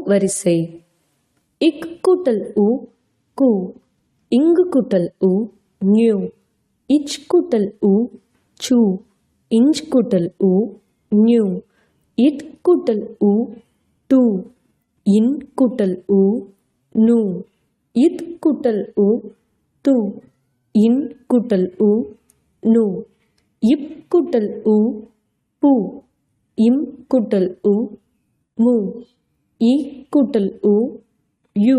வரிசை. இக் கூட்டல் உ கு. இங்கு கூட்டல் உ ஞு. இச் கூட்டல் உ சு. இஞ்ச் கூட்டல் உ ஞு. இட் கூட்டல் உ டு. இன் கூட்டல் உ நு. இத் கூட்டல் உ து. இன் கூட்டல் உ நு. இப் கூட்டல் உ பு. இம் கூட்டல் உ மு. இ கூட்டல் உ யு.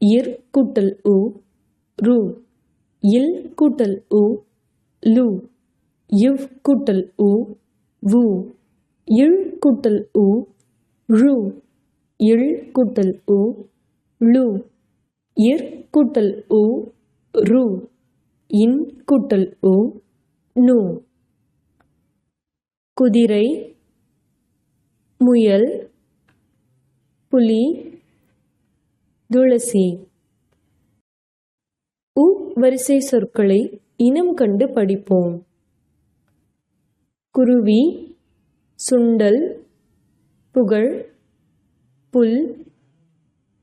இர் கூட்டல் உ ரு. இல் கூட்டல் உ லு. இவ் கூட்டல் உ வு. இழ் கூட்டல் உ ழு. இள் கூட்டல் உ ளு. இர் கூட்டல் உ ரு. இன் கூட்டல் உ நு. குதிரை, முயல், புலி, துளசி. உ வரிசை சொற்களை இனம் கண்டு படிப்போம். குருவி, சுண்டல், புகழ், புல்,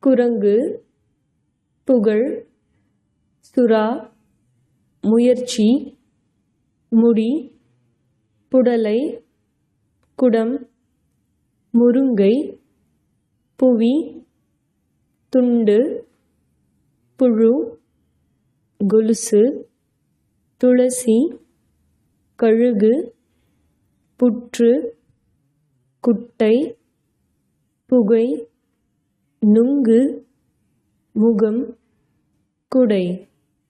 குரங்கு, புகழ், சுறா, முயற்சி, முடி, புடலை, குடம், முருங்கை, புவி, துண்டு, புழு, கொலுசு, துளசி, கழுகு, புற்று, குட்டை, புகை, நுங்கு, முகம், குடை.